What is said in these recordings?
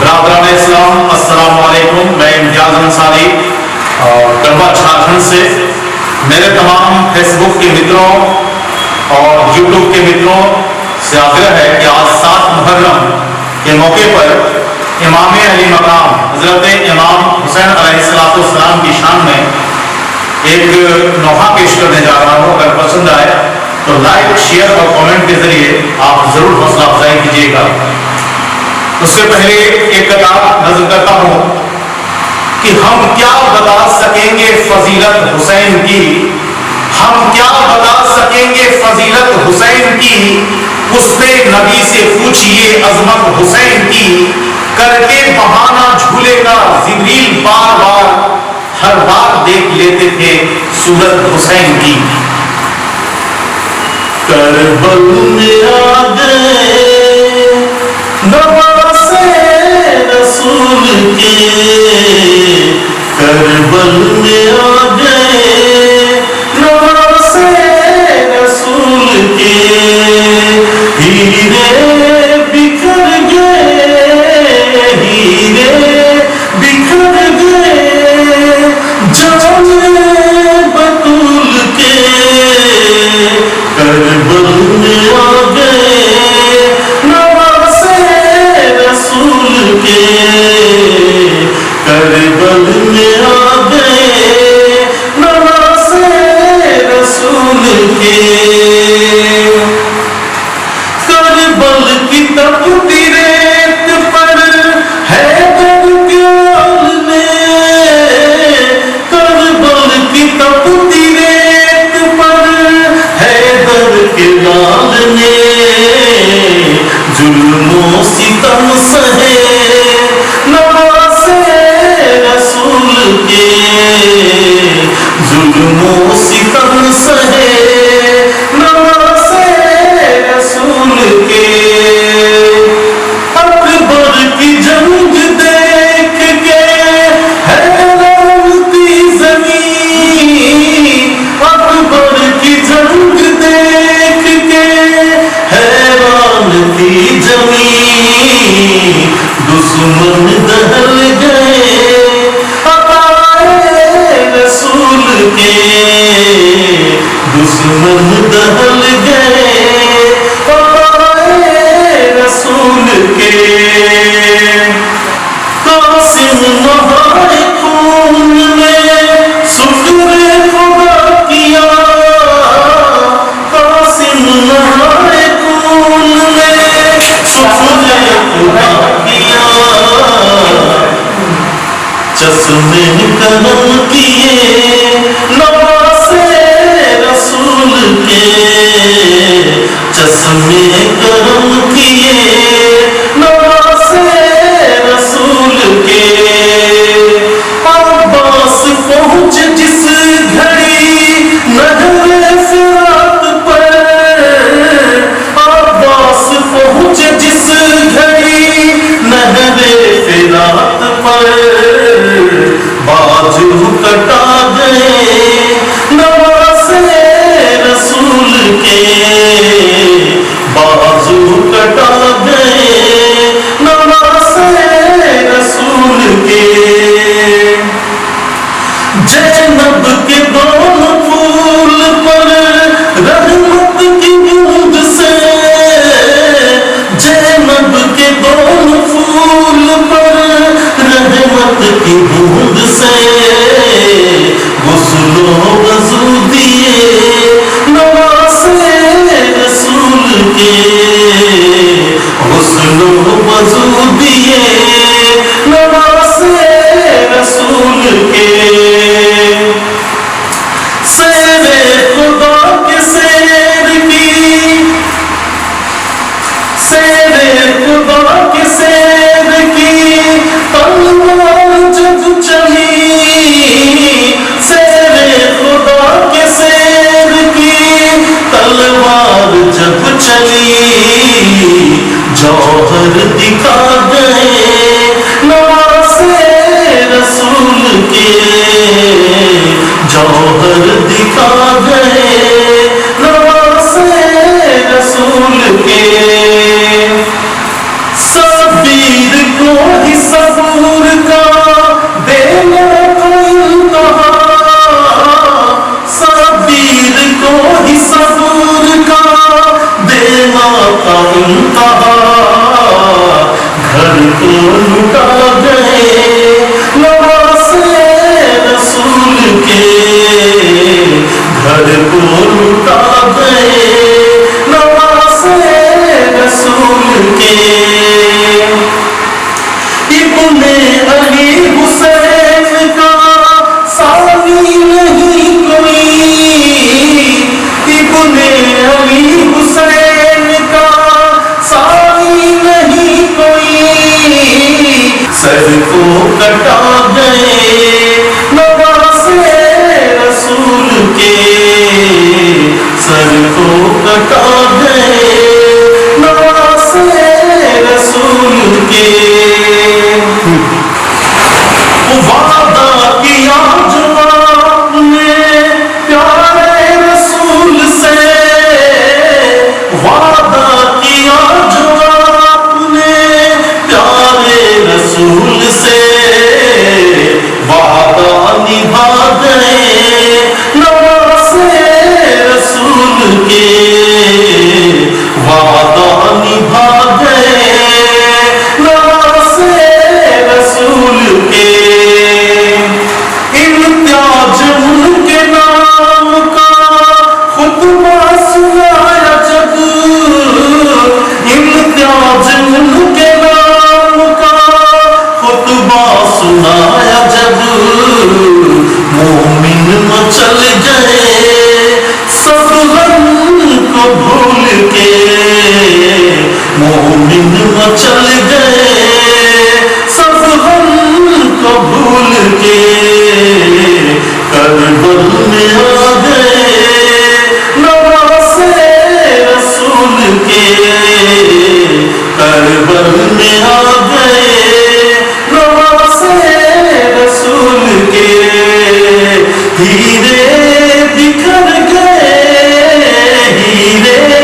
برادران اسلام السلام علیکم. میں امتیاز انصاری گڑھوا جھارکھنڈ سے. میرے تمام فیس بک کے متروں اور یوٹیوب کے متروں سے آگرہ ہے کہ آج 7 محرم کے موقع پر امام علی مقام حضرت امام حسین علیہ السلام کی شان میں ایک نوحہ پیش کرنے جا رہا ہوں. اگر پسند آئے تو لائک شیئر اور کامنٹ کے ذریعے آپ ضرور حوصلہ افزائی کیجیے گا. اس سے پہلے ایک کتاب نظر کرتا ہوں کہ ہم کیا بتا سکیں گے فضیلت حسین کی. ہم کیا بتا سکیں گے فضیلت حسین کی. اس پہ نبی سے پوچھئے عظمت حسین کی. کر کے بہانہ جھولے کا جبریل بار بار ہر بار دیکھ لیتے تھے صورت حسین کی. کربل میں آ گئے نواسے رسول کے. کربل میں آ گئے نواسے رسول کے. ہیرے بکھر گئے ہیرے بکھر گئے جان بطول کے. کربل میں آ گئے نواسے رسول کے. کربل میں آ گئے نواسے رسول کے. کربل کی تپتی ریت پر حیدر کے آل نے. کربل کی تپتی ریت پر حیدر کے لال نے. ظلم و ستم سہے نواسے رسول کے. ظلم و ستم سہے نواسے رسول کے. اکبر کی جنگ دیکھ کے حیرانتی زمین. اکبر کی جنگ دیکھ کے حیرانتی زمین. دشمن دہل گئے عطائے رسول کے. دشمن دہل گئے عطائے رسول کے. قاسم نہائے خون میں شکر خدا کیا. قاسم نہائے خون میں شکر خدا کیا. چشمے کرم کیے نواسے رسول کے. چشمے کرم کیے نواسے رسول کے. عباس پہنچ جس گھڑی نہر فرات پر. عباس پہنچ جس گھڑی نہر فرات پر. بازو کٹا گئے نواسے رسول کے. بازو کٹا گئے نواسے رسول کے. زینب کے دونوں پھول پر رحمت کی بوند سے. زینب کے دونوں پھول پر رحمت کی بوند سے. غسل و وضو دیے نواسے رسول کے. غسل و وضو دیے نواسے رسول کے. شیر خدا کے شیر کی. شیر خدا کے شیر کی تلوار جب چلی. کو لٹا گئے نواسے رسول کے، گھر کو لٹا گئے نواسے رسول کے۔ ابن علی حسین کا ثانی نہیں کوئی، ابن علی حسین کا ثانی نہیں کوئی، سر کو کٹا گئے نواسے رسول کے، سر کو کٹا گئے نواسے رسول کے۔ وعدہ کیا جو آپ نے پیارے رسول سے، وعدہ کیا جو آپ نے پیارے رسول سے، وعدہ نبھا گئے نواسے رسول کے، وعدہ نبھا گئے نواسے رسول کے۔ امتیاز ان کے نام کا خطبہ سنایا جب، امتیاز ان کے نام کا خطبہ سنایا جب، مومن مچل گئے سب غم کو بھول کے، مومن مچل گئے سب غم کو بھول کے، کربل میں آ گئے نواسے رسول کے، کربل میں آ گئے نواسے رسول کے۔ ہیرے بکھر گئے، ہیرے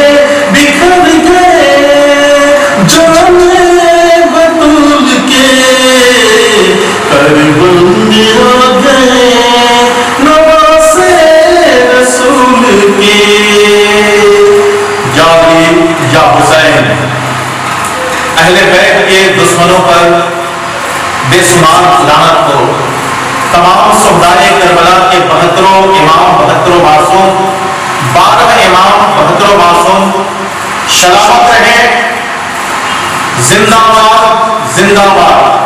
بکھر گئے جانے بطول کے، کربل میں آ گئے نواسے رسول کے۔ یا علی یا حسین، اہل بیت کے دشمنوں پر بے شمار لعنت ہو۔ تمام شہدائے کربلا کے 72 امام 72 معصوم، 12 امام 72 معصوم سلامت رہیں۔ زندہ باد زندہ باد۔